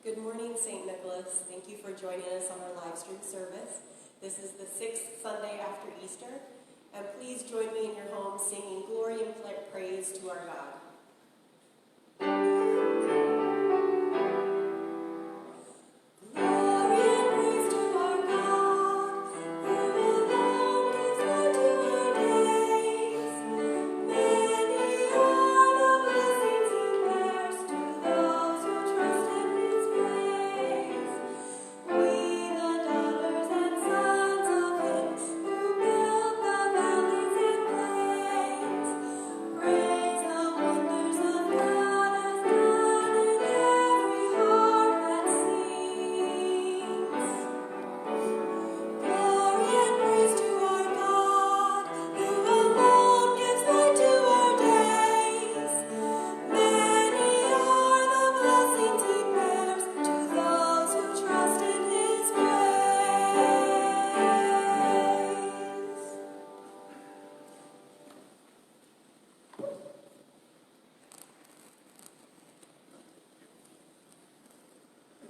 Good morning, St. Nicholas. Thank you for joining us on our live stream service. This is the 6th Sunday after Easter, and please join me in your home singing glory and praise to our God.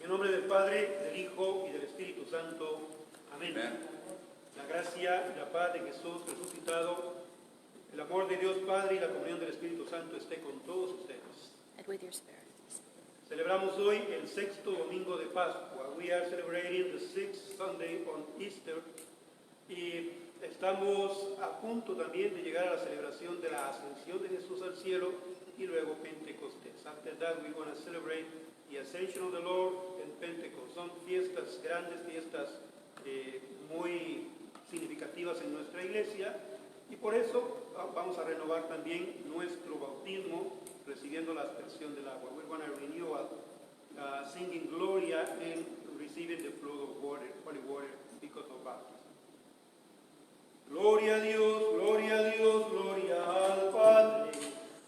En nombre del Padre, del Hijo y del Espíritu Santo. Amén. La gracia y la paz de Jesús resucitado, el amor de Dios Padre y la comunión del Espíritu Santo esté con todos ustedes. And with your spirit. Celebramos hoy el sexto domingo de Pascua. We are celebrating the sixth Sunday on Easter. Y estamos a punto también de llegar a la celebración de la ascensión de Jesús al cielo y luego Pentecostés. After that we're going to celebrate the ascension of the Lord and Pentecost. Son fiestas, grandes fiestas muy significativas en nuestra iglesia, y por eso vamos a renovar también nuestro bautismo recibiendo la aspersión del agua. We're going to renew singing Gloria and receiving the flow of water, holy water, because of baptism. Gloria a Dios, gloria a Dios, gloria al Padre.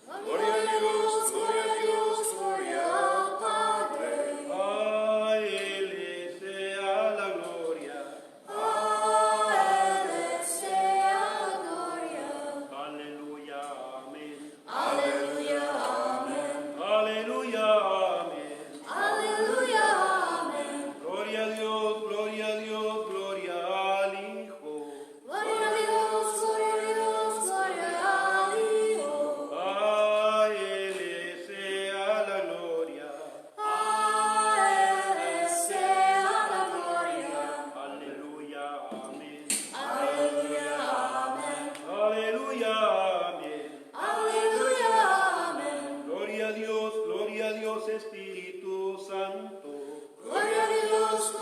Gloria a Dios, gloria a Dios, gloria al Padre. A Él sea la gloria. A Él sea la gloria. Aleluya, amén. Aleluya, amén. Aleluya, amén. Aleluya, amén. Gloria a Dios, gloria a Dios, gloria al Hijo. Gloria a Dios, gloria a Dios, gloria al Hijo. A Él sea la gloria. A Él sea la gloria. Aleluya, amén. Aleluya, amén. Aleluya, amén. Aleluya, amén. Gloria a Dios, Espíritu Santo. Gloria a Dios,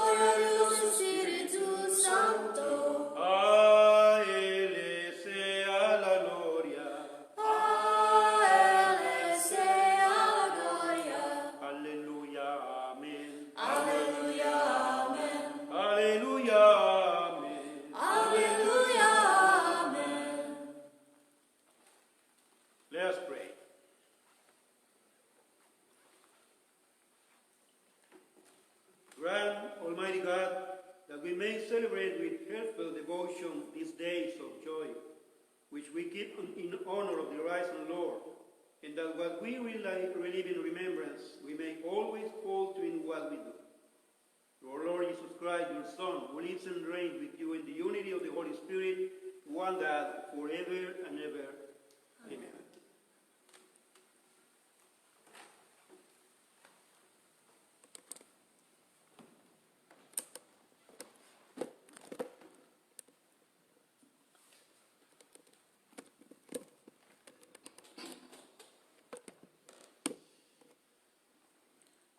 Espíritu Santo. A Él sea la gloria. A Él sea la gloria. Aleluya, amén. Aleluya, amén. Aleluya, amén. Aleluya, amén. Let us pray. Grant, Almighty God, that we may celebrate with heartfelt devotion these days of joy, which we keep in honor of the risen Lord, and that what we relive in remembrance, we may always fall to in what we do. Through our Lord Jesus Christ, your Son, who lives and reigns with you in the unity of the Holy Spirit, one God, forever and ever. Amen.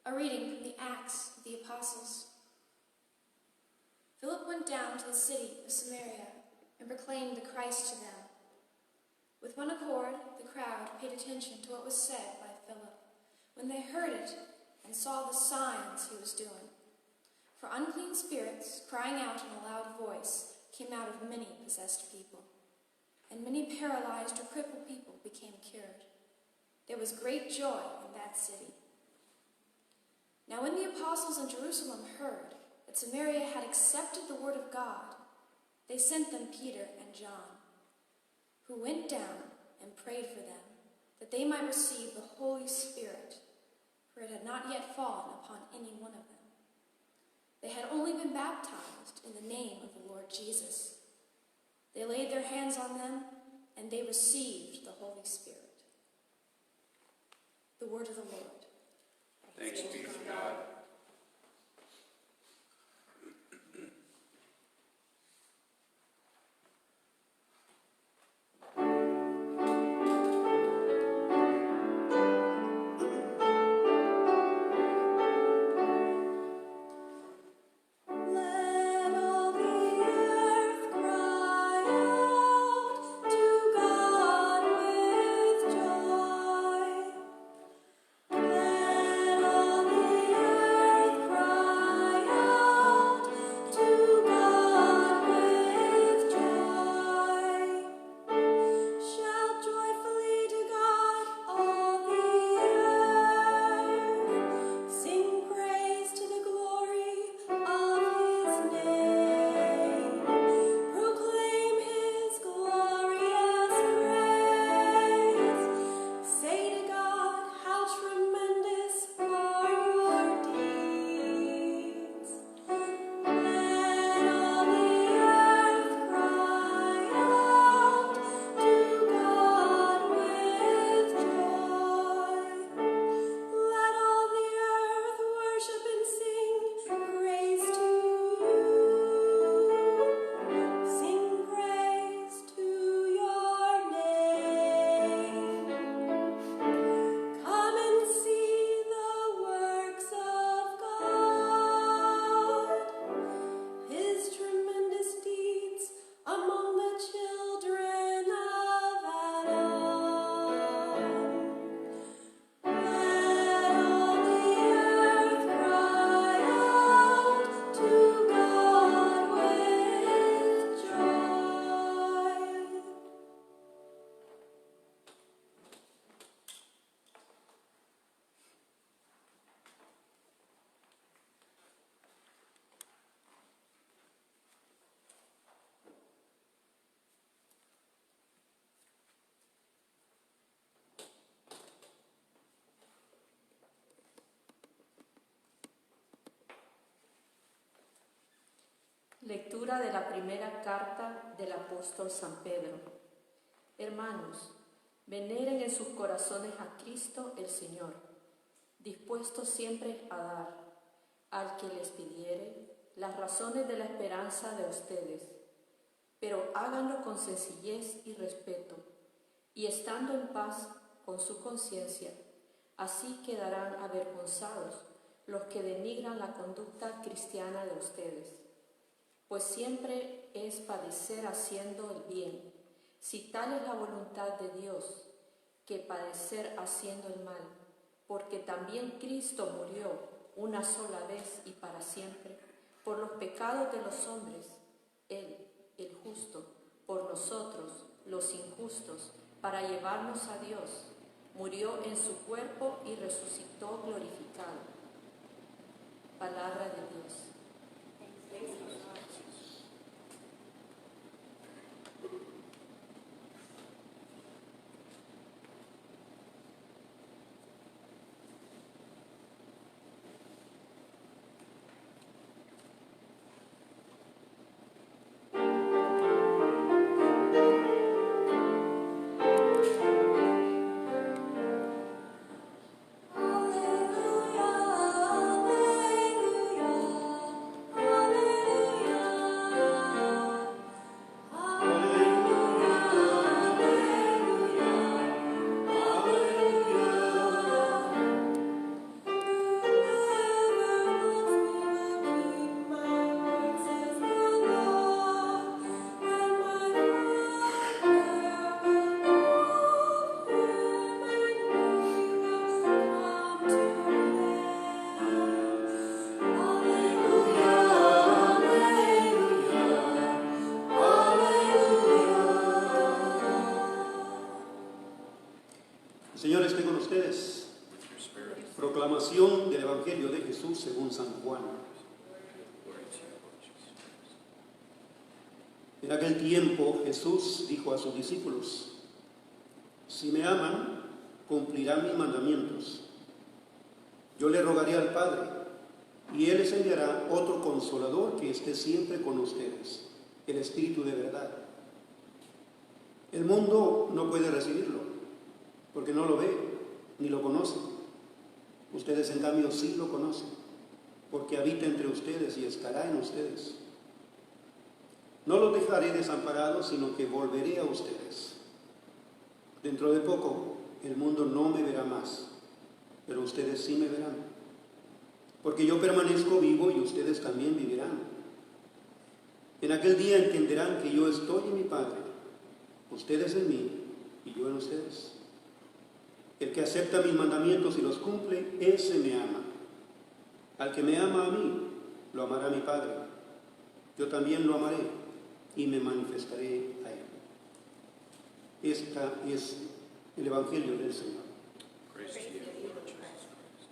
A reading from the Acts of the Apostles. Philip went down to the city of Samaria and proclaimed the Christ to them. With one accord, the crowd paid attention to what was said by Philip when they heard it and saw the signs he was doing. For unclean spirits, crying out in a loud voice, came out of many possessed people, and many paralyzed or crippled people became cured. There was great joy in that city. Now when the apostles in Jerusalem heard that Samaria had accepted the word of God, they sent them Peter and John, who went down and prayed for them, that they might receive the Holy Spirit, for it had not yet fallen upon any one of them. They had only been baptized in the name of the Lord Jesus. They laid their hands on them, and they received the Holy Spirit. The word of the Lord. Thanks be to God. Let all the earth cry out to God with joy. Let all the earth cry out to God with joy. Shout joyfully to God, all the earth. Sing praise to the glory of His name. Proclaim His glorious praise. Say to God, how tremendous are your deeds. Let all the earth cry out to God with joy. Let all the earth worship and sing praise to you. Sing praise to your name. Come and see the works of God, His tremendous deeds among the children of Adam. Let all the earth cry out to God with joy. Lectura de la primera carta del apóstol San Pedro. Hermanos, veneren en sus corazones a Cristo el Señor, dispuestos siempre a dar, al que les pidiere, las razones de la esperanza de ustedes, pero háganlo con sencillez y respeto, y estando en paz con su conciencia, así quedarán avergonzados los que denigran la conducta cristiana de ustedes. Pues siempre es padecer haciendo el bien, si tal es la voluntad de Dios, que padecer haciendo el mal, porque también Cristo murió una sola vez y para siempre por los pecados de los hombres, Él, el justo, por nosotros, los injustos, para llevarnos a Dios. Murió en su cuerpo y resucitó glorificado. Palabra de Dios. El Señor esté con ustedes. Proclamación del Evangelio de Jesús según San Juan. En aquel tiempo Jesús dijo a sus discípulos: si me aman, cumplirán mis mandamientos. Yo le rogaré al Padre, y Él les enviará otro consolador que esté siempre con ustedes, el Espíritu de verdad. El mundo no puede recibirlo, porque no lo ve, ni lo conoce. Ustedes, en cambio, sí lo conocen, porque habita entre ustedes y estará en ustedes. No los dejaré desamparados, sino que volveré a ustedes. Dentro de poco, el mundo no me verá más, pero ustedes sí me verán. Porque yo permanezco vivo y ustedes también vivirán. En aquel día entenderán que yo estoy en mi Padre, ustedes en mí y yo en ustedes. El que acepta mis mandamientos y los cumple, ese me ama. Al que me ama a mí, lo amará mi Padre. Yo también lo amaré y me manifestaré a él. Este es el Evangelio del Señor. Praise to you, Lord Jesus Christ.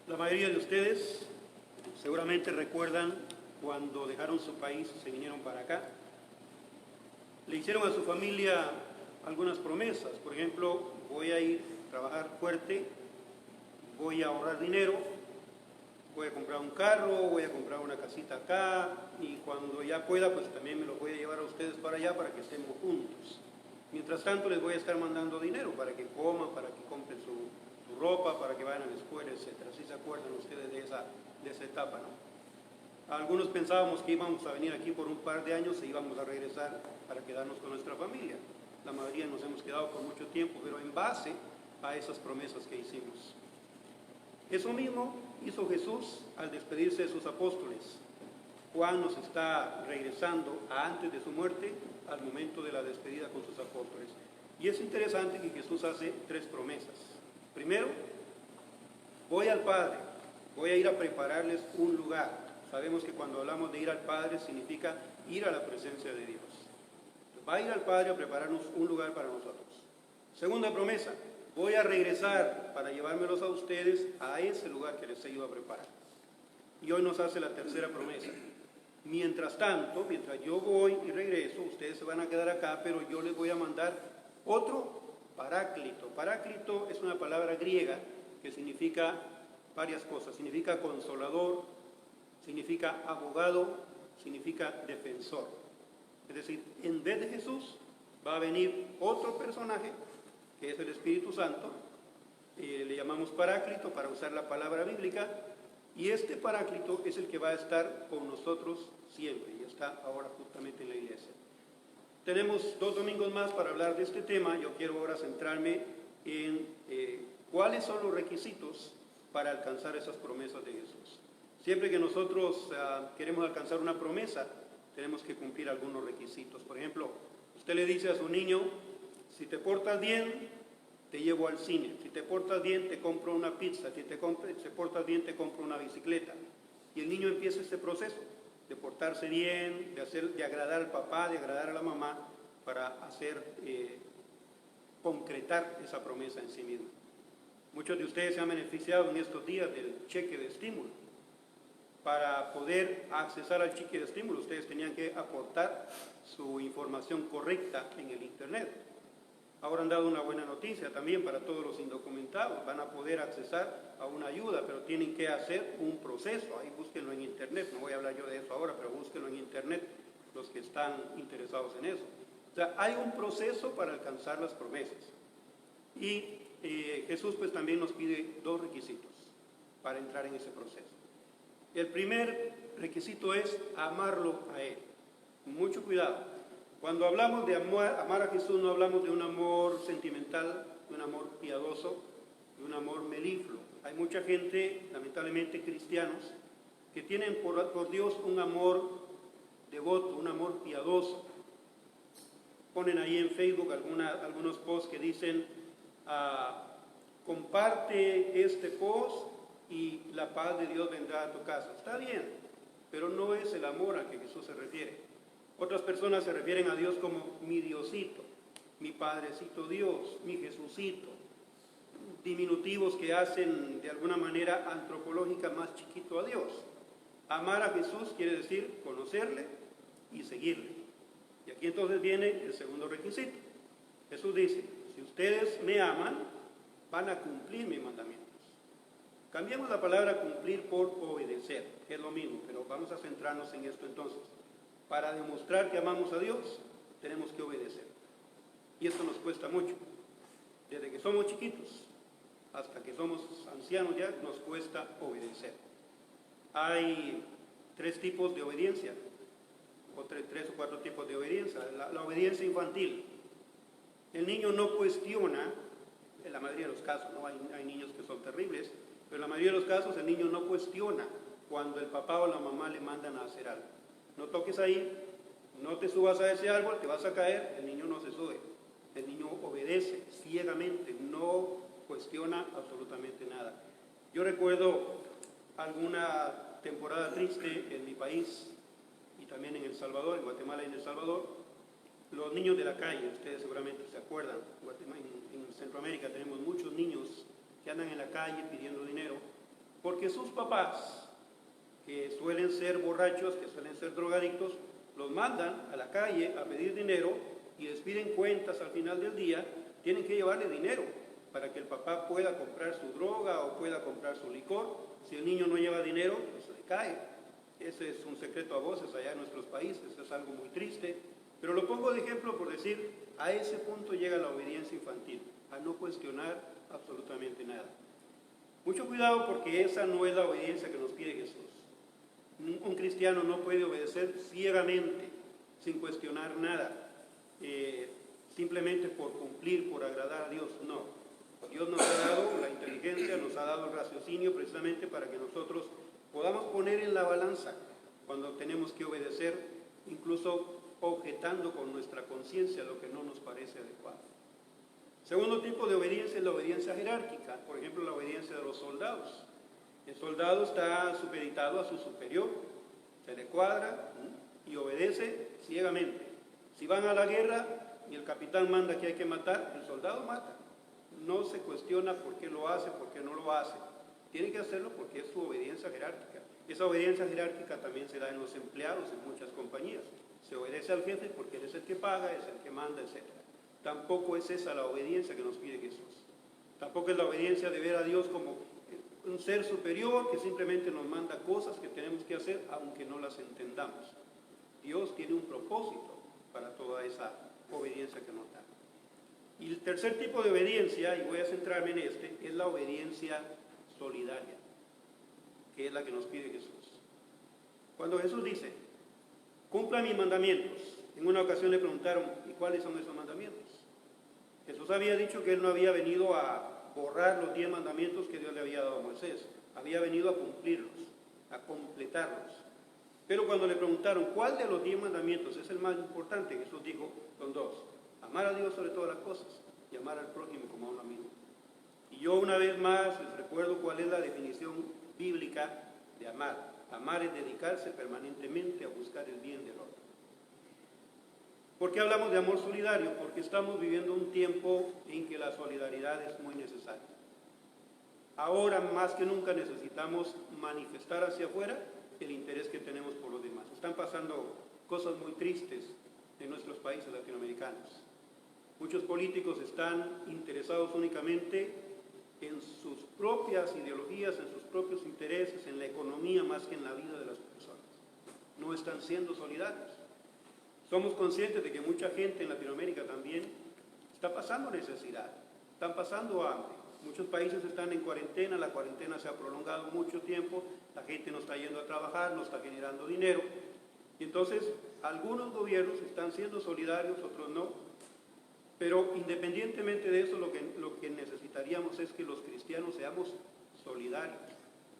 La mayoría de ustedes seguramente recuerdan cuando dejaron su país y se vinieron para acá. Le hicieron a su familia algunas promesas. Por ejemplo, voy a ir a trabajar fuerte, voy a ahorrar dinero, voy a comprar un carro, voy a comprar una casita acá y cuando ya pueda, pues también me los voy a llevar a ustedes para allá para que estemos juntos. Mientras tanto, les voy a estar mandando dinero para que coman, para que compren su ropa, para que vayan a la escuela, etc. ¿Sí se acuerdan ustedes de esa etapa, no? Algunos pensábamos que íbamos a venir aquí por un par de años e íbamos a regresar para quedarnos con nuestra familia. La mayoría nos hemos quedado por mucho tiempo, pero en base a esas promesas que hicimos. Eso mismo hizo Jesús al despedirse de sus apóstoles. Juan nos está regresando a antes de su muerte, al momento de la despedida con sus apóstoles. Y es interesante que Jesús hace 3 promesas. Primero, voy al Padre, voy a ir a prepararles un lugar. Sabemos que cuando hablamos de ir al Padre significa ir a la presencia de Dios. Va a ir al Padre a prepararnos un lugar para nosotros. Segunda promesa, voy a regresar para llevármelos a ustedes a ese lugar que les he ido a preparar. Y hoy nos hace la tercera promesa. Mientras tanto, mientras yo voy y regreso, ustedes se van a quedar acá, pero yo les voy a mandar otro paráclito. Paráclito es una palabra griega que significa varias cosas. Significa consolador, significa abogado, significa defensor. Es decir, en vez de Jesús va a venir otro personaje, que es el Espíritu Santo, le llamamos paráclito para usar la palabra bíblica, y este paráclito es el que va a estar con nosotros siempre, y está ahora justamente en la iglesia. Tenemos 2 domingos más para hablar de este tema. Yo quiero ahora centrarme en cuáles son los requisitos para alcanzar esas promesas de Jesús. Siempre que nosotros queremos alcanzar una promesa, tenemos que cumplir algunos requisitos. Por ejemplo, usted le dice a su niño, si te portas bien, te llevo al cine. Si te portas bien, te compro una pizza. Si te portas bien, te compro una bicicleta. Y el niño empieza este proceso de portarse bien, de agradar al papá, de agradar a la mamá, para concretar esa promesa en sí mismo. Muchos de ustedes se han beneficiado en estos días del cheque de estímulo. Para poder accesar al cheque de estímulo, ustedes tenían que aportar su información correcta en el Internet. Ahora han dado una buena noticia también para todos los indocumentados. Van a poder accesar a una ayuda, pero tienen que hacer un proceso. Ahí búsquenlo en Internet. No voy a hablar yo de eso ahora, pero búsquenlo en Internet los que están interesados en eso. O sea, hay un proceso para alcanzar las promesas. Y Jesús pues también nos pide 2 requisitos para entrar en ese proceso. El primer requisito es amarlo a Él. Mucho cuidado. Cuando hablamos de amar a Jesús, no hablamos de un amor sentimental, de un amor piadoso, de un amor melifluo. Hay mucha gente, lamentablemente cristianos, que tienen por Dios un amor devoto, un amor piadoso. Ponen ahí en Facebook algunos posts que dicen, comparte este post y la paz de Dios vendrá a tu casa. Está bien, pero no es el amor al que Jesús se refiere. Otras personas se refieren a Dios como mi Diosito, mi Padrecito Dios, mi Jesucito. diminutivos que hacen de alguna manera antropológica más chiquito a Dios. Amar a Jesús quiere decir conocerle y seguirle. Y aquí entonces viene el segundo requisito. Jesús dice, si ustedes me aman, van a cumplir mis mandamientos. Cambiemos la palabra cumplir por obedecer, que es lo mismo, pero vamos a centrarnos en esto entonces. Para demostrar que amamos a Dios, tenemos que obedecer. Y esto nos cuesta mucho. Desde que somos chiquitos hasta que somos ancianos ya, nos cuesta obedecer. Hay 3 tipos de obediencia, o 3 o 4 tipos de obediencia. La obediencia infantil. El niño no cuestiona, en la mayoría de los casos, ¿no? Hay niños que son terribles, pero en la mayoría de los casos el niño no cuestiona cuando el papá o la mamá le mandan a hacer algo. No toques ahí, no te subas a ese árbol, te vas a caer, el niño no se sube. El niño obedece ciegamente, no cuestiona absolutamente nada. Yo recuerdo alguna temporada triste en mi país y también en El Salvador, en Guatemala y en El Salvador. Los niños de la calle, ustedes seguramente se acuerdan, en Centroamérica tenemos muchos niños que andan en la calle pidiendo dinero porque sus papás, que suelen ser borrachos, que suelen ser drogadictos, los mandan a la calle a pedir dinero y les piden cuentas al final del día, tienen que llevarle dinero para que el papá pueda comprar su droga o pueda comprar su licor. Si el niño no lleva dinero, pues le cae. Ese es un secreto a voces allá en nuestros países, es algo muy triste. Pero lo pongo de ejemplo por decir, a ese punto llega la obediencia infantil, a no cuestionar absolutamente nada. Mucho cuidado porque esa no es la obediencia que nos pide Jesús. Un cristiano no puede obedecer ciegamente, sin cuestionar nada, simplemente por cumplir, por agradar a Dios. No. Dios nos ha dado la inteligencia, nos ha dado el raciocinio precisamente para que nosotros podamos poner en la balanza cuando tenemos que obedecer, incluso objetando con nuestra conciencia lo que no nos parece adecuado. Segundo tipo de obediencia es la obediencia jerárquica, por ejemplo la obediencia de los soldados. El soldado está supeditado a su superior, se le cuadra y obedece ciegamente. Si van a la guerra y el capitán manda que hay que matar, el soldado mata. No se cuestiona por qué lo hace, por qué no lo hace. Tiene que hacerlo porque es su obediencia jerárquica. Esa obediencia jerárquica también se da en los empleados en muchas compañías. Se obedece al jefe porque él es el que paga, es el que manda, etc. Tampoco es esa la obediencia que nos pide Jesús. Tampoco es la obediencia de ver a Dios como un ser superior que simplemente nos manda cosas que tenemos que hacer aunque no las entendamos. Dios tiene un propósito para toda esa obediencia que nos da. Y el tercer tipo de obediencia, y voy a centrarme en este, es la obediencia solidaria, que es la que nos pide Jesús. Cuando Jesús dice, cumpla mis mandamientos, en una ocasión le preguntaron, ¿y cuáles son esos mandamientos? Jesús había dicho que él no había venido a borrar los 10 mandamientos que Dios le había dado a Moisés, había venido a cumplirlos, a completarlos. Pero cuando le preguntaron, ¿cuál de los 10 mandamientos es el más importante? Jesús dijo, son 2. Amar a Dios sobre todas las cosas y amar al prójimo como a uno mismo. Y yo una vez más les recuerdo cuál es la definición bíblica de amar. Amar es dedicarse permanentemente a buscar el bien del otro. ¿Por qué hablamos de amor solidario? Porque estamos viviendo un tiempo en que la solidaridad es muy necesaria. Ahora más que nunca necesitamos manifestar hacia afuera el interés que tenemos por los demás. Están pasando cosas muy tristes en nuestros países latinoamericanos. Muchos políticos están interesados únicamente en sus propias ideologías, en sus propios intereses, en la economía más que en la vida de las personas. No están siendo solidarios. Somos conscientes de que mucha gente en Latinoamérica también está pasando necesidad, están pasando hambre. Muchos países están en cuarentena, la cuarentena se ha prolongado mucho tiempo, la gente no está yendo a trabajar, no está generando dinero. Y entonces, algunos gobiernos están siendo solidarios, otros no. Pero independientemente de eso, lo que necesitaríamos es que los cristianos seamos solidarios.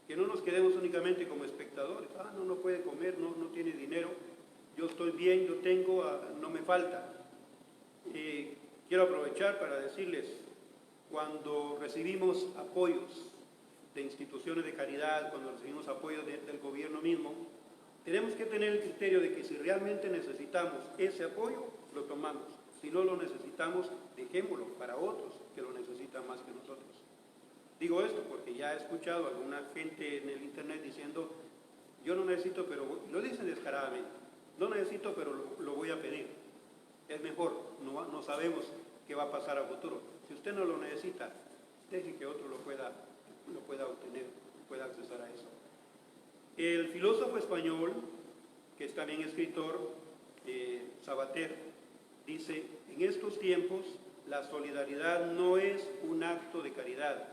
Que no nos quedemos únicamente como espectadores. No puede comer, no tiene dinero. Yo estoy bien, yo tengo, no me falta. Quiero aprovechar para decirles, cuando recibimos apoyos de instituciones de caridad, cuando recibimos apoyos del gobierno mismo, tenemos que tener el criterio de que si realmente necesitamos ese apoyo, lo tomamos. Si no lo necesitamos, dejémoslo para otros que lo necesitan más que nosotros. Digo esto porque ya he escuchado a alguna gente en el internet diciendo, yo no necesito, pero lo dicen descaradamente, no necesito, pero lo voy a pedir. Es mejor, no sabemos qué va a pasar a futuro. Si usted no lo necesita, deje que otro lo pueda obtener, pueda accesar a eso. El filósofo español, que es también escritor, Sabater, dice, en estos tiempos la solidaridad no es un acto de caridad,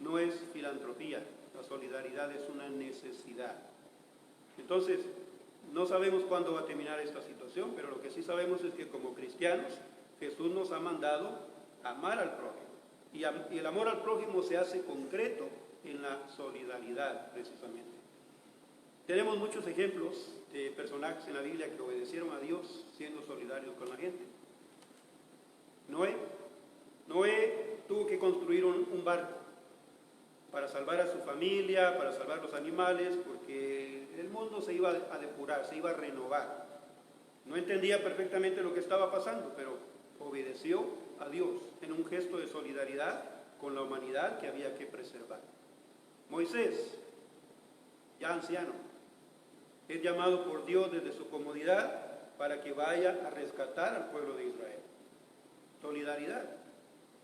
no es filantropía, la solidaridad es una necesidad. Entonces, no sabemos cuándo va a terminar esta situación, pero lo que sí sabemos es que como cristianos, Jesús nos ha mandado a amar al prójimo. Y el amor al prójimo se hace concreto en la solidaridad, precisamente. Tenemos muchos ejemplos de personajes en la Biblia que obedecieron a Dios siendo solidarios con la gente. Noé tuvo que construir un barco para salvar a su familia, para salvar los animales, porque el mundo se iba a depurar, se iba a renovar. No entendía perfectamente lo que estaba pasando, pero obedeció a Dios en un gesto de solidaridad con la humanidad que había que preservar. Moisés, ya anciano, es llamado por Dios desde su comodidad para que vaya a rescatar al pueblo de Israel. Solidaridad.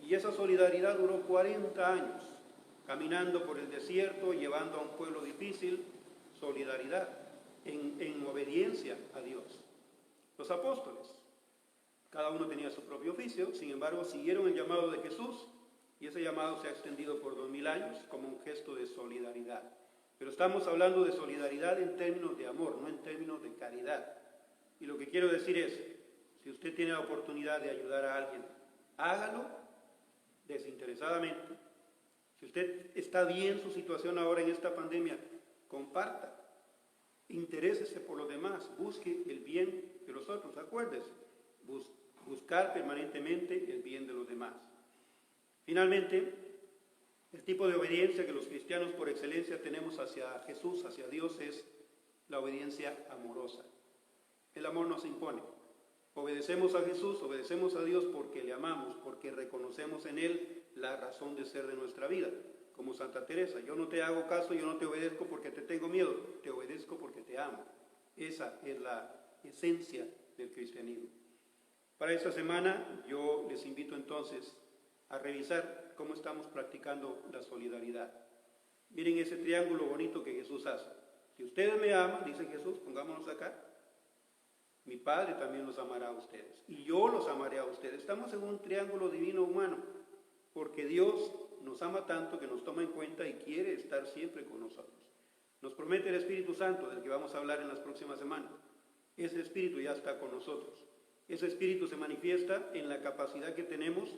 Y esa solidaridad duró 40 años, caminando por el desierto, llevando a un pueblo difícil, solidaridad, en obediencia a Dios. Los apóstoles, cada uno tenía su propio oficio, sin embargo siguieron el llamado de Jesús, y ese llamado se ha extendido por 2000 años como un gesto de solidaridad. Pero estamos hablando de solidaridad en términos de amor, no en términos de caridad. Y lo que quiero decir es, si usted tiene la oportunidad de ayudar a alguien, hágalo desinteresadamente. Si usted está bien su situación ahora en esta pandemia, comparta, interésese por los demás, busque el bien de los otros, acuérdese, buscar permanentemente el bien de los demás. Finalmente, el tipo de obediencia que los cristianos por excelencia tenemos hacia Jesús, hacia Dios, es la obediencia amorosa. El amor no se impone. Obedecemos a Jesús, obedecemos a Dios porque le amamos, porque reconocemos en Él la razón de ser de nuestra vida. Como Santa Teresa, yo no te hago caso, yo no te obedezco porque te tengo miedo, te obedezco porque te amo. Esa es la esencia del cristianismo. Para esta semana yo les invito entonces a revisar cómo estamos practicando la solidaridad. Miren ese triángulo bonito que Jesús hace. Si ustedes me aman, dice Jesús, pongámonos acá, mi Padre también los amará a ustedes. Y yo los amaré a ustedes. Estamos en un triángulo divino humano, porque Dios nos ama tanto que nos toma en cuenta y quiere estar siempre con nosotros. Nos promete el Espíritu Santo, del que vamos a hablar en las próximas semanas. Ese Espíritu ya está con nosotros. Ese Espíritu se manifiesta en la capacidad que tenemos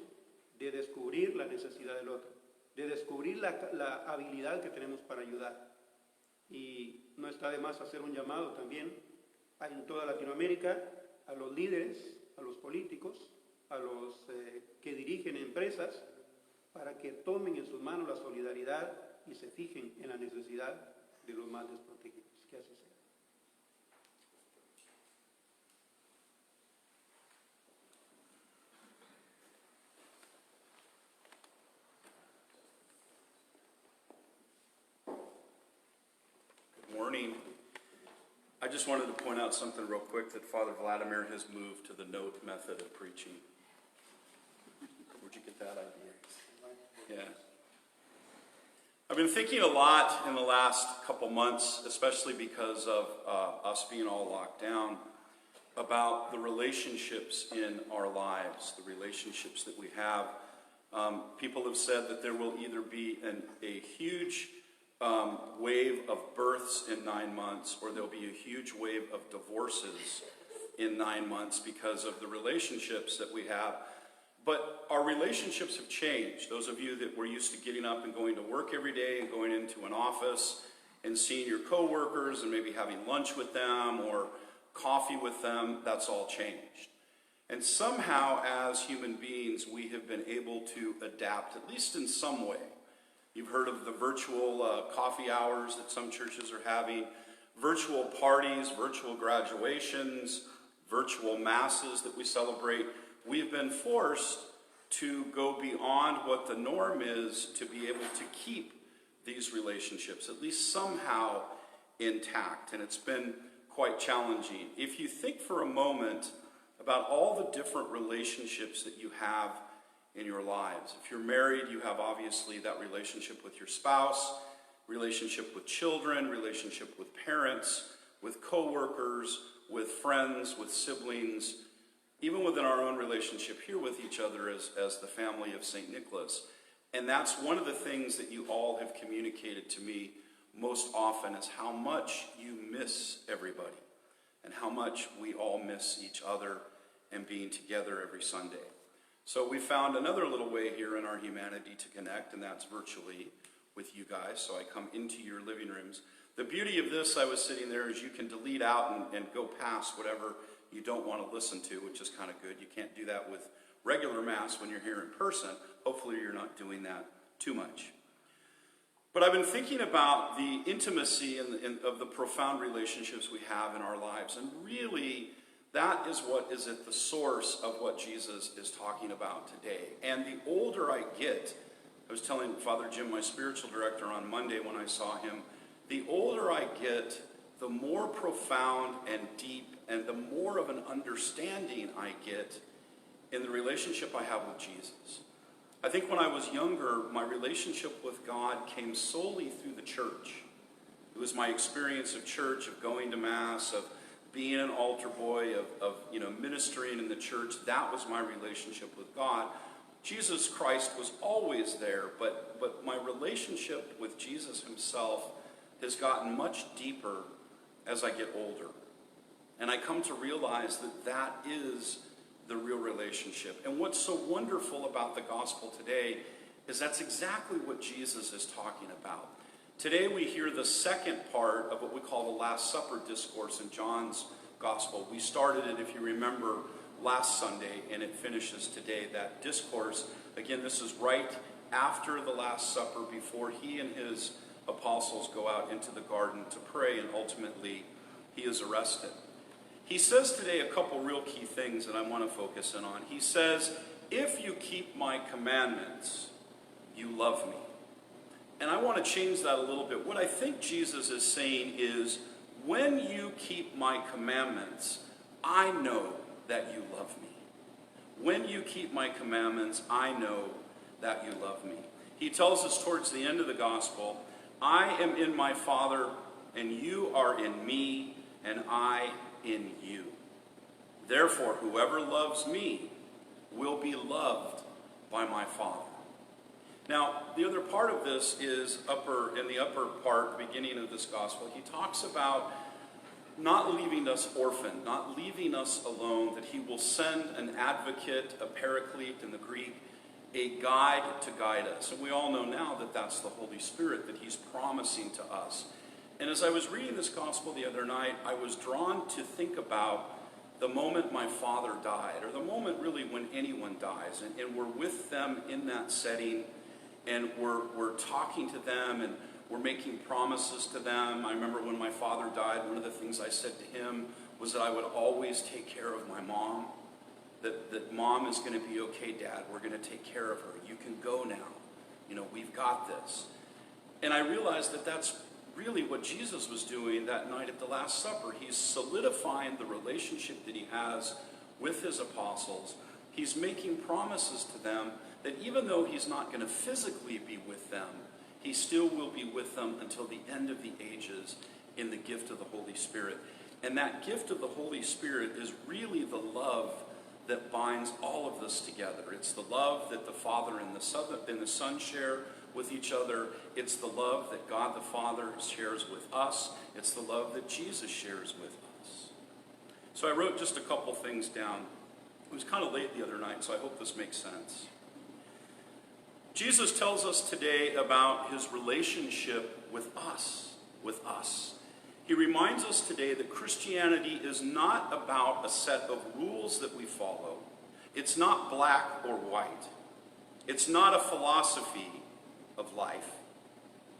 de descubrir la necesidad del otro, de descubrir la habilidad que tenemos para ayudar. Y no está de más hacer un llamado también en toda Latinoamérica a los líderes, a los políticos, a los que dirigen empresas, para que tomen en sus manos la solidaridad y se fijen en la necesidad de los más desprotegidos. Que así sea. Good morning. I just wanted to point out something real quick, that Father Vladimir has moved to the note method of preaching. Where'd you get that idea? Yeah. I've been thinking a lot in the last couple months, especially because of us being all locked down, about the relationships in our lives, the relationships that we have. People have said that there will either be a huge wave of births in 9 months, or there'll be a huge wave of divorces in 9 months because of the relationships that we have. But our relationships have changed. Those of you that were used to getting up and going to work every day and going into an office and seeing your coworkers and maybe having lunch with them or coffee with them, that's all changed. And somehow, as human beings, we have been able to adapt, at least in some way. You've heard of the virtual coffee hours that some churches are having, virtual parties, virtual graduations, virtual masses that we celebrate. We've been forced to go beyond what the norm is to be able to keep these relationships, at least somehow intact. And it's been quite challenging. If you think for a moment about all the different relationships that you have in your lives. If you're married, you have obviously that relationship with your spouse, relationship with children, relationship with parents, with co-workers, with friends, with siblings, even within our own relationship here with each other as the family of St. Nicholas. And that's one of the things that you all have communicated to me most often, is how much you miss everybody and how much we all miss each other and being together every Sunday. So we found another little way here in our humanity to connect, and that's virtually with you guys. So I come into your living rooms. The beauty of this, I was sitting there, is you can delete out and go past whatever you don't want to listen to, which is kind of good. You can't do that with regular Mass when you're here in person. Hopefully you're not doing that too much. But I've been thinking about the intimacy of the profound relationships we have in our lives. And really, that is what is at the source of what Jesus is talking about today. And the older I get, I was telling Father Jim, my spiritual director, on Monday when I saw him, the older I get, the more profound and deep and the more of an understanding I get in the relationship I have with Jesus. I think when I was younger, my relationship with God came solely through the church. It was my experience of church, of going to Mass, of being an altar boy, of ministering in the church. That was my relationship with God. Jesus Christ was always there, but my relationship with Jesus himself has gotten much deeper as I get older. And I come to realize that that is the real relationship. And what's so wonderful about the gospel today is that's exactly what Jesus is talking about. Today we hear the second part of what we call the Last Supper discourse in John's gospel. We started it, if you remember, last Sunday, and it finishes today, that discourse. Again, this is right after the Last Supper, before he and his apostles go out into the garden to pray, and ultimately he is arrested. He says today a couple real key things that I want to focus in on. He says, if you keep my commandments, you love me. And I want to change that a little bit. What I think Jesus is saying is, when you keep my commandments, I know that you love me. When you keep my commandments, I know that you love me. He tells us towards the end of the gospel, I am in my Father, and you are in me, and I in you. Therefore, whoever loves me will be loved by my Father. Now, the other part of this is in the upper part, beginning of this gospel, he talks about not leaving us orphaned, not leaving us alone, that he will send an advocate, a paraclete in the Greek, a guide to guide us. And we all know now that that's the Holy Spirit that he's promising to us. And as I was reading this gospel the other night, I was drawn to think about the moment my father died, or the moment really when anyone dies, and we're with them in that setting, and we're talking to them, and we're making promises to them. I remember when my father died, one of the things I said to him was that I would always take care of my mom, that mom is going to be okay, Dad, we're going to take care of her. You can go now. We've got this. And I realized that that's really what Jesus was doing that night at the Last Supper. He's solidifying the relationship that he has with his apostles. He's making promises to them that even though he's not going to physically be with them, he still will be with them until the end of the ages in the gift of the Holy Spirit. And that gift of the Holy Spirit is really the love that binds all of this together. It's the love that the Father and the Son share with each other. It's the love that God the Father shares with us. It's the love that Jesus shares with us. So I wrote just a couple things down. It was kind of late the other night, so I hope this makes sense. Jesus tells us today about his relationship with us. He reminds us today that Christianity is not about a set of rules that we follow. It's not black or white. It's not a philosophy of life.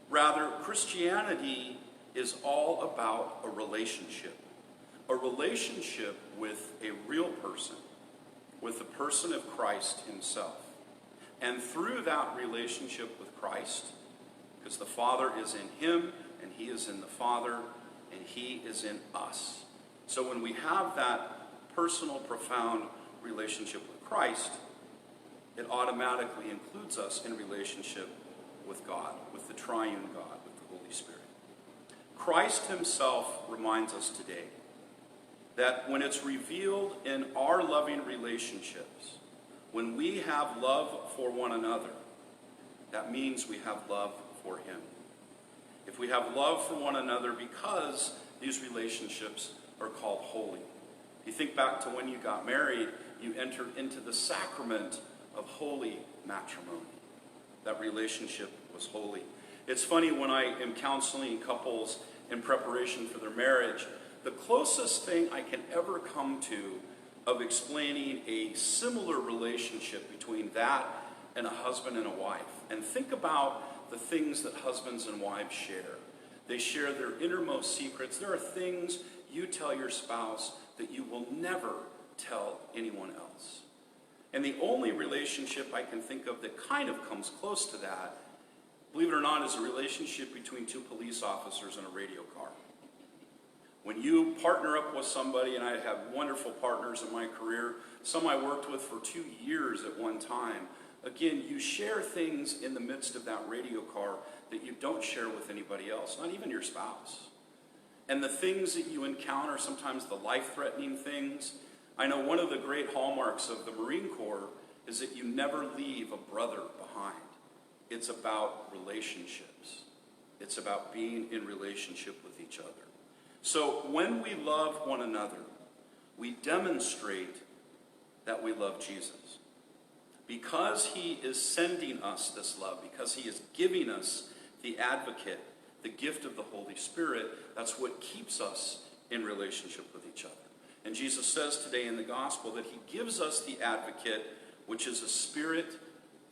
Rather, Christianity is all about a relationship with a real person, with the person of Christ himself. And through that relationship with Christ, because the Father is in him, and he is in the Father, and he is in us. So when we have that personal, profound relationship with Christ, it automatically includes us in relationship with God, with the triune God, with the Holy Spirit. Christ himself reminds us today that when it's revealed in our loving relationships, when we have love for one another, that means we have love for him. If we have love for one another because these relationships are called holy. If you think back to when you got married, you entered into the sacrament of holy matrimony. That relationship was holy. It's funny, when I am counseling couples in preparation for their marriage, the closest thing I can ever come to of explaining a similar relationship between that and a husband and a wife. And think about the things that husbands and wives share. They share their innermost secrets. There are things you tell your spouse that you will never tell anyone else. And the only relationship I can think of that kind of comes close to that, believe it or not, is a relationship between two police officers in a radio car. When you partner up with somebody, and I have wonderful partners in my career, some I worked with for 2 years at one time, again, you share things in the midst of that radio car that you don't share with anybody else, not even your spouse. And the things that you encounter, sometimes the life-threatening things. I know one of the great hallmarks of the Marine Corps is that you never leave a brother behind. It's about relationships. It's about being in relationship with each other. So when we love one another, we demonstrate that we love Jesus. Because he is sending us this love, because he is giving us the advocate, the gift of the Holy Spirit, that's what keeps us in relationship with each other. And Jesus says today in the gospel that he gives us the advocate, which is a spirit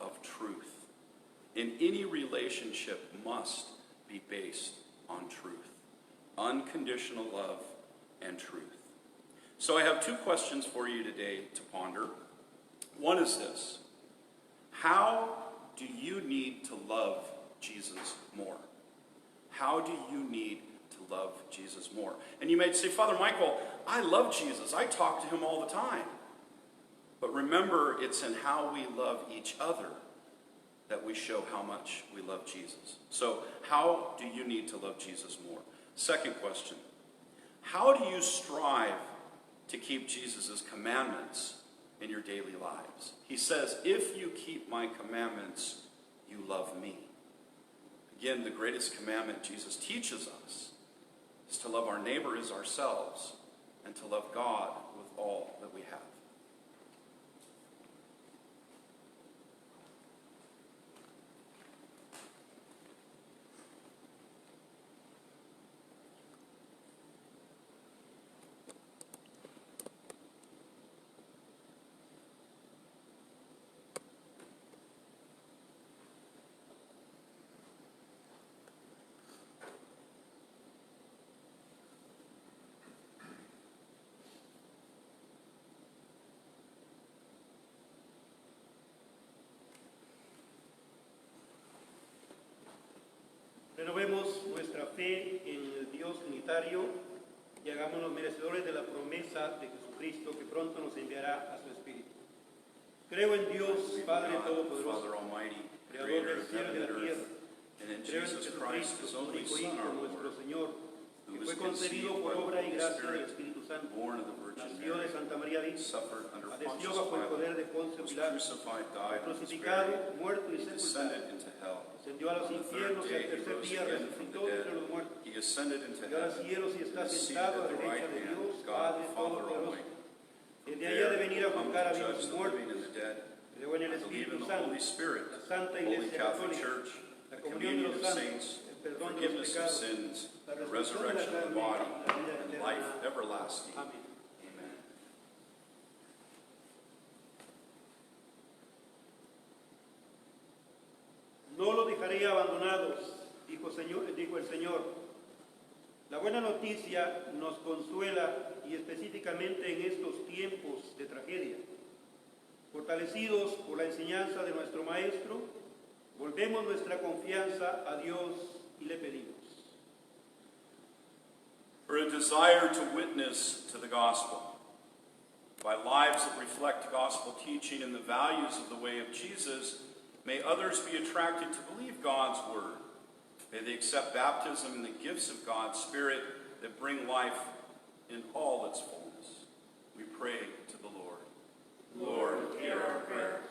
of truth. In any relationship must be based on truth. Unconditional love and truth. So I have 2 questions for you today to ponder. One is this: how do you need to love Jesus more? How do you need to love Jesus more? And you may say, Father Michael, I love Jesus. I talk to him all the time. But remember, it's in how we love each other that we show how much we love Jesus. So how do you need to love Jesus more? Second question: how do you strive to keep Jesus' commandments in your daily lives? He says, if you keep my commandments, you love me. Again, the greatest commandment Jesus teaches us is to love our neighbor as ourselves and to love God with all that we have. Renovemos nuestra fe en el Dios unitario y hagámonos merecedores de la promesa de Jesucristo que pronto nos enviará a su Espíritu. Creo en Dios, Padre Todopoderoso, Father Almighty, Creador creator del of cielo y heaven de and la tierra. earth, and in Creo en Jesus Christ, Jesucristo, his su only único Son, Hijo, our nuestro Lord, Señor, who que was fue concebido conceived por by the obra y Holy gracia del Spirit, Espíritu Santo, born of the Virgin nació de Mary, Santa María Virgen, suffered under padeció Pontius bajo el poder Pilate, de Poncio was Pilato, crucified, fue died, and was crucificado, buried. muerto y He sepultado, descended into hell. ascendió a los On the third infiernos y day al he tercer rose día again from resucitó the entre dead. los muertos. He ascended into Y ahora heaven, cielos y está and is seated sentado a at the derecha right de hand Dios, of God Padre the Father Todopoderoso. Almighty. Desde allá de venir a Come juzgar a to vivos judge y the living muertos. and the dead. Creo en el I believe Espíritu in the Santo, Holy Spirit, la Santa Holy Iglesia Catholic Católica, Church, la the comunión de communion los of santos, saints, el the perdón de los forgiveness of pecados, sins, la the resurrección de la resurrection of the carne body, y la vida and eterna. life everlasting. Amén. Amen. No los dejaré abandonados, dijo el Señor. La buena noticia nos consuela y específicamente en estos tiempos de tragedia. Fortalecidos por la enseñanza de nuestro Maestro, volvemos nuestra confianza a Dios y le pedimos. For a desire to witness to the gospel, by lives that reflect gospel teaching and the values of the way of Jesus, may others be attracted to believe God's word. May they accept baptism and the gifts of God's Spirit that bring life in all its fullness. We pray to the Lord. Lord, hear our prayers.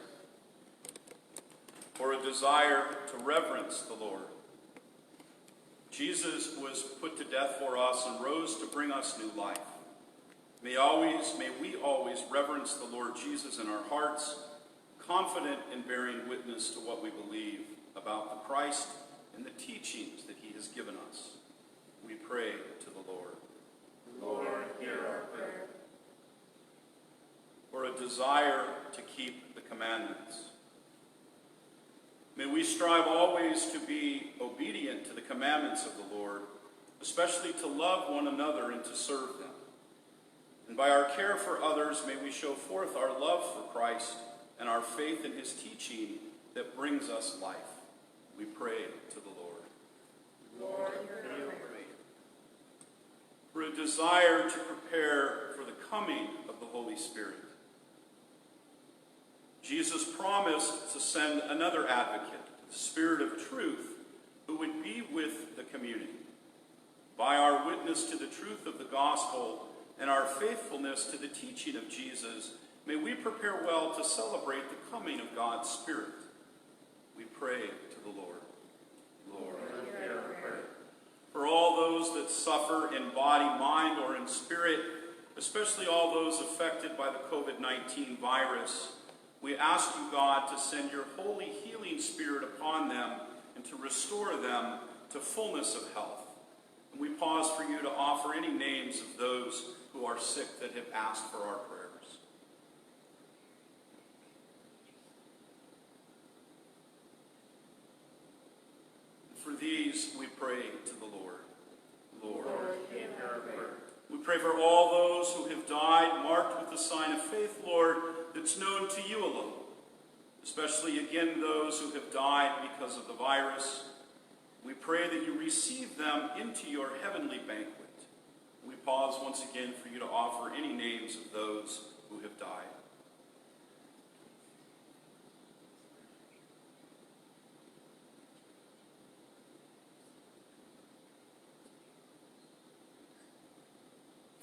For a desire to reverence the Lord. Jesus was put to death for us and rose to bring us new life. May we always reverence the Lord Jesus in our hearts, confident in bearing witness to what we believe about the Christ and the teachings that he has given us. We pray to the Lord. Lord, hear our prayer. For a desire to keep the commandments. May we strive always to be obedient to the commandments of the Lord, especially to love one another and to serve them. And by our care for others, may we show forth our love for Christ and our faith in his teaching that brings us life. We pray to the Lord. Lord, hear our prayer. For a desire to prepare for the coming of the Holy Spirit. Jesus promised to send another advocate, the Spirit of truth, who would be with the community. By our witness to the truth of the gospel and our faithfulness to the teaching of Jesus, may we prepare well to celebrate the coming of God's Spirit. We pray to the Lord. Lord, hear our prayer. For all those that suffer in body, mind, or in spirit, especially all those affected by the COVID-19 virus, we ask you, God, to send your holy healing spirit upon them and to restore them to fullness of health. And we pause for you to offer any names of those who are sick that have asked for our prayers. For these we pray to the Lord. Lord, hear our prayer. We pray for all those who have died, marked with the sign of faith, Lord, that's known to you alone. Especially, again, those who have died because of the virus. We pray that you receive them into your heavenly banquet. We pause once again for you to offer any names of those who have died.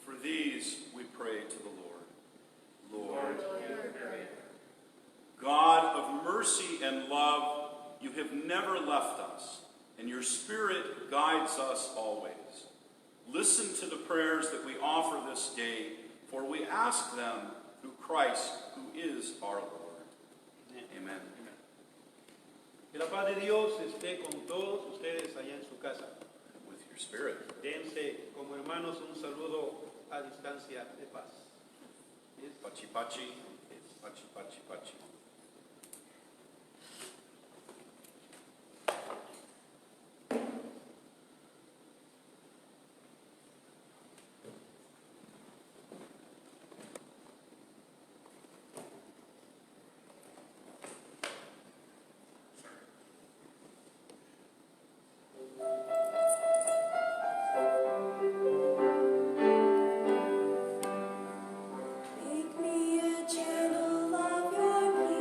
For these we pray to the Lord. Lord, hear our prayer. God of mercy and love, you have never left us, and your Spirit guides us always. Listen to the prayers that we offer this day, for we ask them through Christ, who is our Lord. Amen. Que la paz de Dios esté con todos ustedes allá en su casa. With your spirit. Dense como hermanos un saludo a distancia de paz. Pachi pachi. Pachi pachi pachi. Make me a channel of your peace.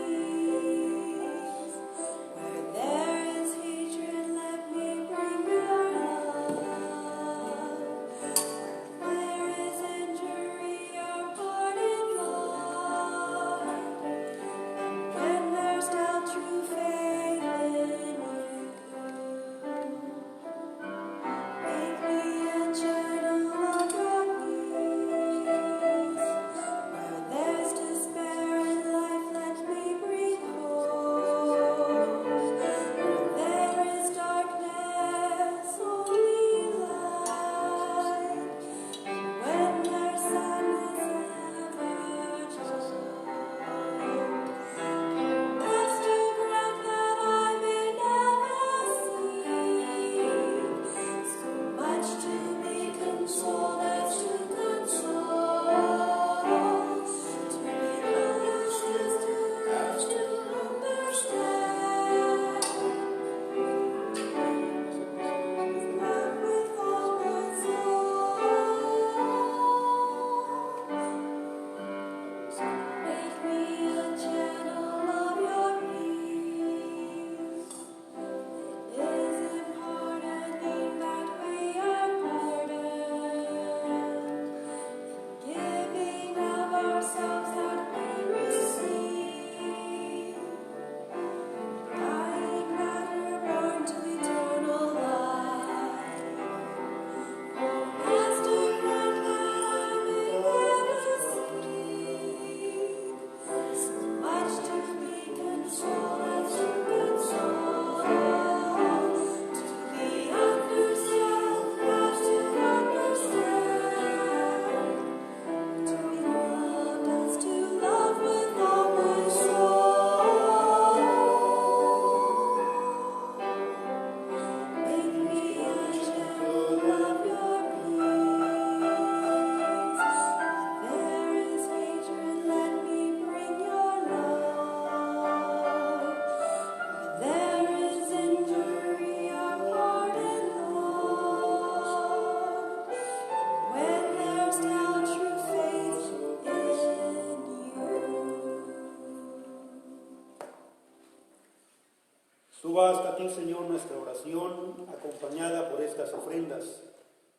ti, Señor, nuestra oración, acompañada por estas ofrendas,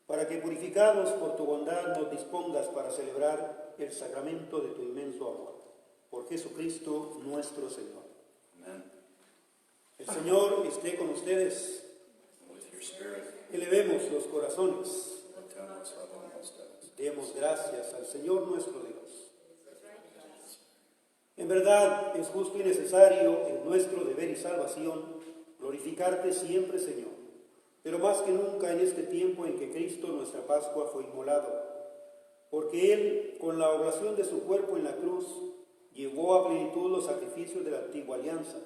para que, purificados por tu bondad, nos dispongas para celebrar el sacramento de tu inmenso amor. Por Jesucristo nuestro Señor. Amen. El Señor esté con ustedes. With your spirit, Elevemos los corazones. lift us up on those steps. Demos gracias al Señor nuestro Dios. En verdad es justo y necesario en nuestro deber y salvación glorificarte siempre, Señor, pero más que nunca en este tiempo en que Cristo, nuestra Pascua, fue inmolado, porque Él, con la oblación de su cuerpo en la cruz, llevó a plenitud los sacrificios de la antigua alianza,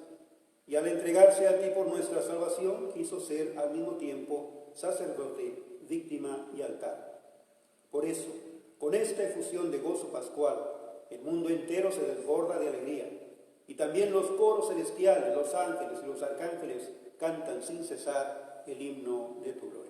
y al entregarse a ti por nuestra salvación, quiso ser al mismo tiempo sacerdote, víctima y altar. Por eso, con esta efusión de gozo pascual, el mundo entero se desborda de alegría, y también los coros celestiales, los ángeles y los arcángeles cantan sin cesar el himno de tu gloria.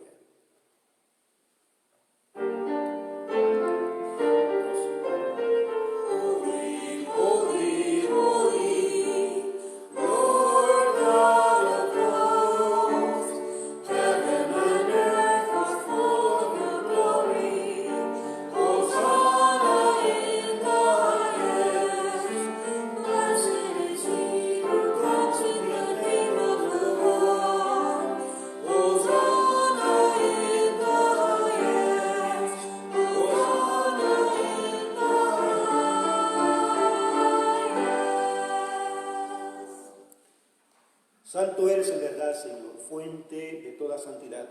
Santo eres en verdad, Señor, fuente de toda santidad.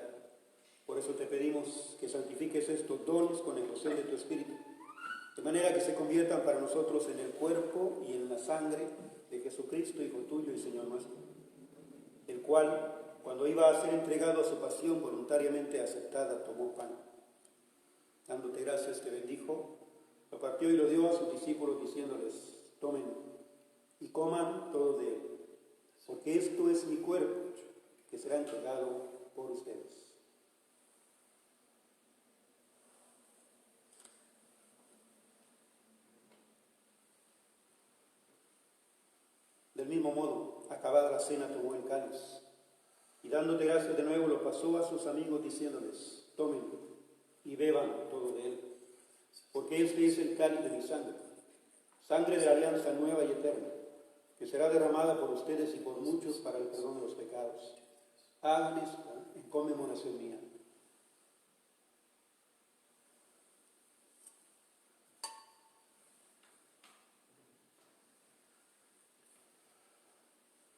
Por eso te pedimos que santifiques estos dones con la efusión de tu Espíritu, de manera que se conviertan para nosotros en el cuerpo y en la sangre de Jesucristo, Hijo tuyo y Señor nuestro, el cual, cuando iba a ser entregado a su pasión voluntariamente aceptada, tomó pan. Dándote gracias, te bendijo, lo partió y lo dio a sus discípulos, diciéndoles: tomen y coman todos de él, porque esto es mi cuerpo, que será entregado por ustedes. Del mismo modo, acabada la cena, tomó el cáliz, y dándote gracias de nuevo, lo pasó a sus amigos, diciéndoles: tomen y beban todo de él, porque este es el cáliz de mi sangre, sangre de la alianza nueva y eterna, que será derramada por ustedes y por muchos para el perdón de los pecados. Hagan esto en conmemoración mía.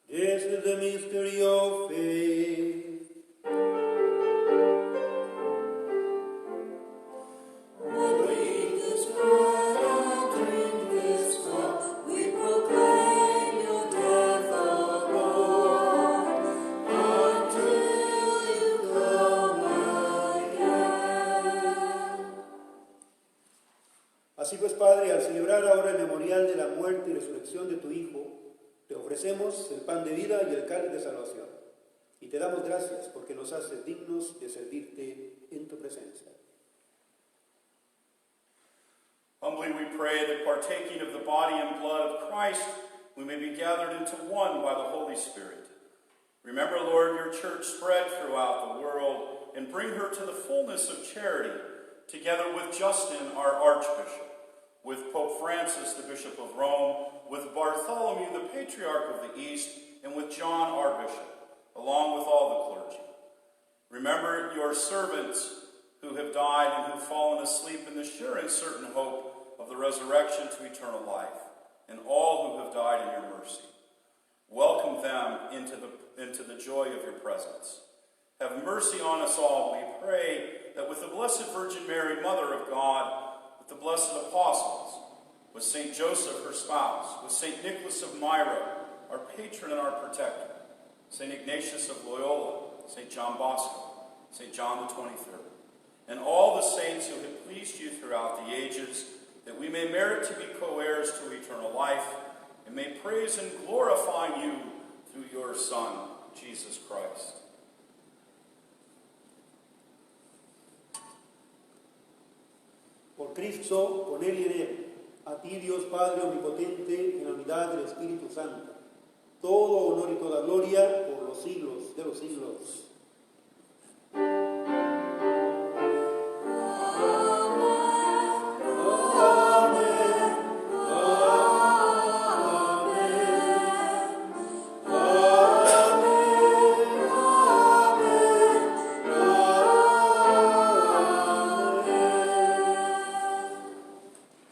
This is the mystery of faith. Así pues, Padre, al celebrar ahora el memorial de la muerte y resurrección de tu Hijo, te ofrecemos el pan de vida y el cáliz de salvación. Y te damos gracias porque nos haces dignos de servirte en tu presencia. Humbly we pray that partaking of the body and blood of Christ, we may be gathered into one by the Holy Spirit. Remember, Lord, your church spread throughout the world, and bring her to the fullness of charity, together with Justin, our Archbishop, with Pope Francis, the Bishop of Rome, with Bartholomew, the Patriarch of the East, and with John, our Bishop, along with all the clergy. Remember your servants who have died and who have fallen asleep in the sure and certain hope of the resurrection to eternal life, and all who have died in your mercy. Welcome them into the joy of your presence. Have mercy on us all, we pray, that with the Blessed Virgin Mary, Mother of God, with the blessed apostles, with St. Joseph, her spouse, with St. Nicholas of Myra, our patron and our protector, St. Ignatius of Loyola, St. John Bosco, St. John the 23rd, and all the saints who have pleased you throughout the ages, that we may merit to be co-heirs to eternal life, and may praise and glorify you through your Son, Jesus Christ. Por Cristo, con Él y en Él, a ti, Dios Padre Omnipotente, en la unidad del Espíritu Santo, todo honor y toda gloria por los los siglos de los siglos.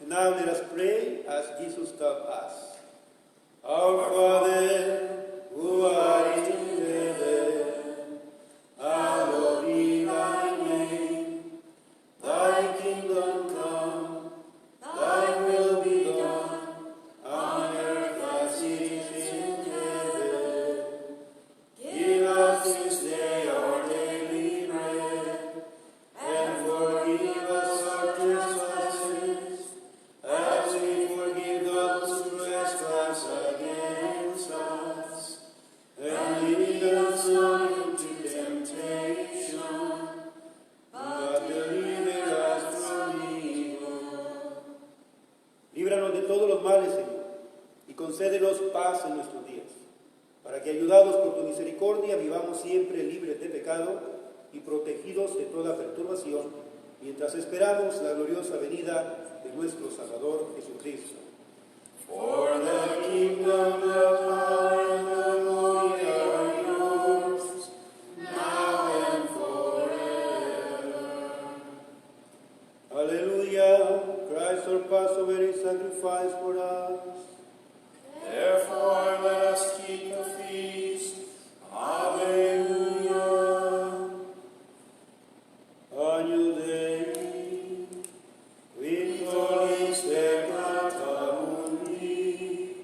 And now let us pray as Jesus taught us. Our Father, who art in heaven, hallowed be thy name. Thy kingdom come, thy will be done, on earth as it is in heaven. Give us this day our daily bread, and forgive us our trespasses, as we forgive those who trespass against us. And lead us not into temptation, but deliver us from evil. Líbranos de todos los males, Señor, y concédenos paz en nuestros días, para que, ayudados por tu misericordia, vivamos siempre libres de pecado y protegidos de toda perturbación, mientras esperamos la gloriosa venida de nuestro Salvador Jesucristo. For the kingdom, the power, and the glory are yours, now and forever. Hallelujah. Christ our Passover is sacrificed for us. Therefore let us keep the feast. Hallelujah. Agnus Dei, victoris peccata mundi,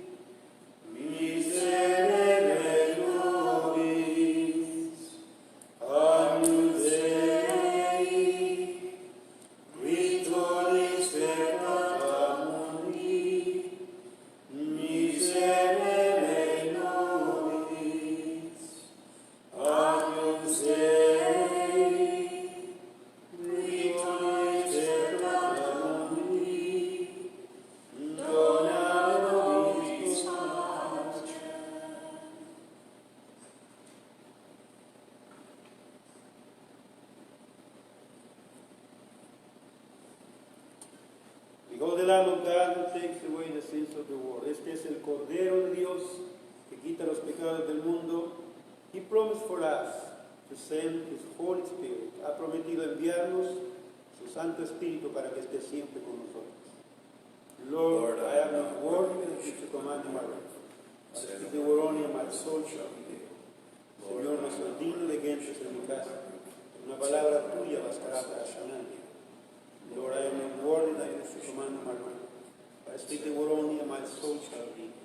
miserere nobis. Agnus Dei, victoris peccata mundi, miserere nobis. Agnus Dei, victoris peccata mundi, dona nobis pace. Behold the Lamb of God who takes away the sins of the world. Este es el Cordero de Dios que quita los pecados del mundo. He promised for us to send His Holy Spirit. Ha prometido enviarnos su Santo Espíritu para que esté siempre con nosotros. Lord, I am not worthy that you should command my life. But speak the word only, and my soul shall be healed. Señor, no soy digno de que entres en mi casa. Una palabra tuya bastará para sanarme. Lord, I am not worthy that you should command my life. But speak the word only, and my soul shall be healed.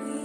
We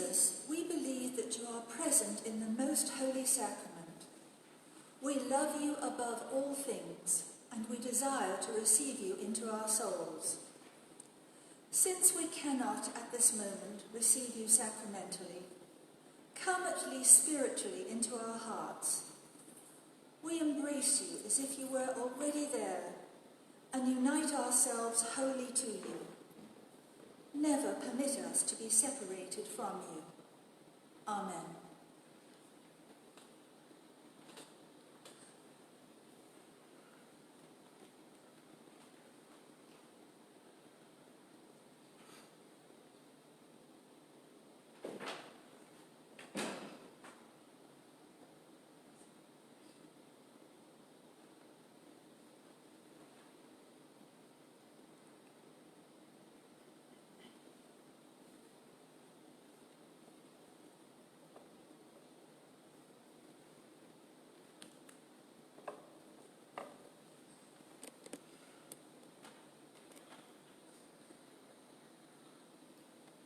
Jesus, we believe that you are present in the most holy sacrament. We love you above all things, and we desire to receive you into our souls. Since we cannot at this moment receive you sacramentally, come at least spiritually into our hearts. We embrace you as if you were already there, and unite ourselves wholly to you. Never permit us to be separated from you. Amen.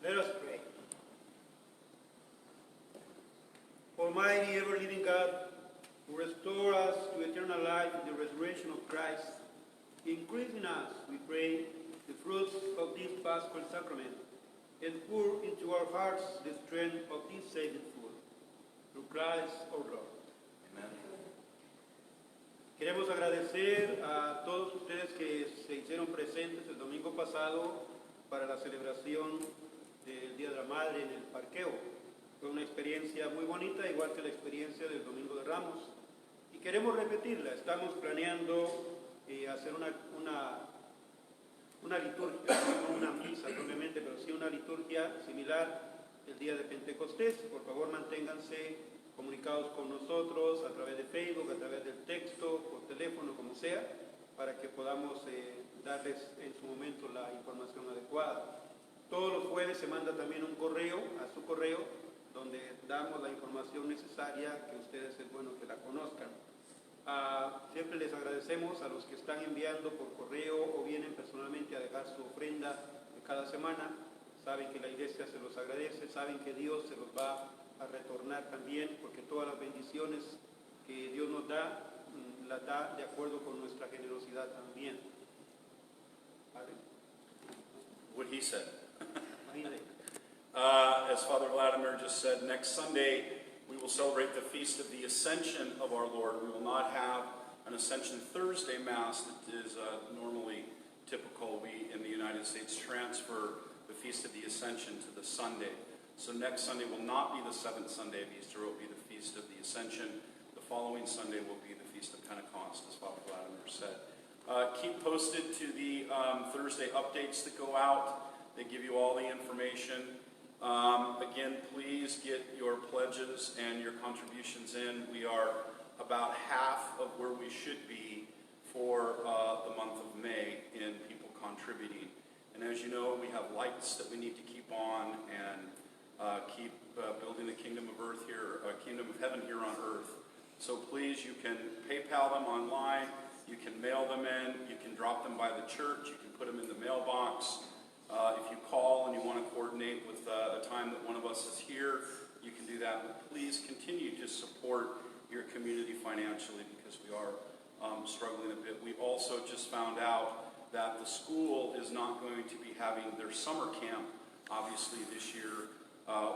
Let us pray. Almighty, ever-living God, who restore us to eternal life in the resurrection of Christ, increase in us, we pray, the fruits of this Paschal sacrament, and pour into our hearts the strength of this saving food. Through Christ our Lord. Amen. Queremos agradecer a todos ustedes que se hicieron presentes el domingo pasado para la celebración del Día de la Madre en el parqueo. Fue una experiencia muy bonita, igual que la experiencia del Domingo de Ramos. Y queremos repetirla. Estamos planeando hacer una liturgia, no una misa propiamente, pero sí una liturgia similar el día de Pentecostés. Por favor, manténganse comunicados con nosotros a través de Facebook, a través del texto, por teléfono, como sea, para que podamos darles en su momento la información adecuada. Todos los jueves se manda también un correo a su correo donde damos la información necesaria que ustedes es bueno que la conozcan. Siempre les agradecemos a los que están enviando por correo o vienen personalmente a dejar su ofrenda de cada semana. Saben que la iglesia se los agradece, saben que Dios se los va a retornar también, porque todas las bendiciones que Dios nos da, las da de acuerdo con nuestra generosidad también. ¿Vale? What he said. As Father Vladimir just said, next Sunday we will celebrate the Feast of the Ascension of our Lord. We will not have an Ascension Thursday Mass that is normally typical. We in the United States transfer the Feast of the Ascension to the Sunday. So next Sunday will not be the seventh Sunday of Easter. It will be the Feast of the Ascension. The following Sunday will be the Feast of Pentecost, as Father Vladimir said. Keep posted to the Thursday updates that go out. They give you all the information. Again, please get your pledges and your contributions in. We are about half of where we should be for the month of May in people contributing. And as you know, we have lights that we need to keep on and keep building the kingdom of earth here, kingdom of heaven here on earth. So please, you can PayPal them online, you can mail them in, you can drop them by the church, you can put them in the mailbox. If you call and you want to coordinate with a time that one of us is here, you can do that. But please continue to support your community financially because we are struggling a bit. We also just found out that the school is not going to be having their summer camp, obviously, this year,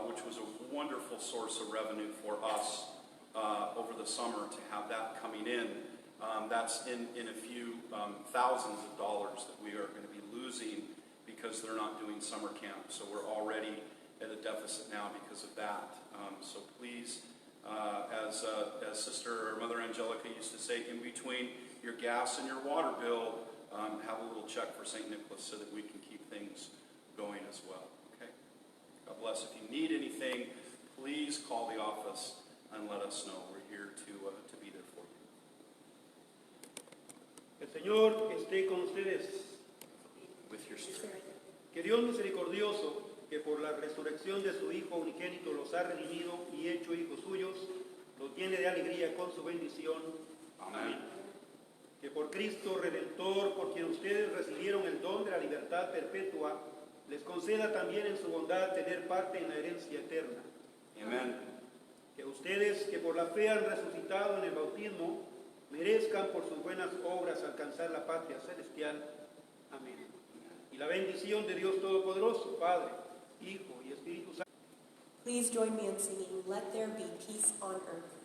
which was a wonderful source of revenue for us over the summer to have that coming in. That's in a few thousands of dollars that we are going to be losing because they're not doing summer camp. So we're already at a deficit now because of that. So please, as Sister or Mother Angelica used to say, in between your gas and your water bill, have a little check for St. Nicholas so that we can keep things going as well. Okay? God bless. If you need anything, please call the office and let us know. We're here to be there for you. El Señor esté con ustedes. With your strength. Que Dios misericordioso, que por la resurrección de su Hijo unigénito los ha redimido y hecho hijos suyos, los llene de alegría con su bendición. Amén. Que por Cristo Redentor, por quien ustedes recibieron el don de la libertad perpetua, les conceda también en su bondad tener parte en la herencia eterna. Amen. Que ustedes que por la fe han resucitado en el bautismo, merezcan por sus buenas obras alcanzar la patria celestial. Amén. Y la bendición de Dios Todopoderoso, Padre, Hijo y Espíritu Santo. Please join me in singing, Let There Be Peace on Earth.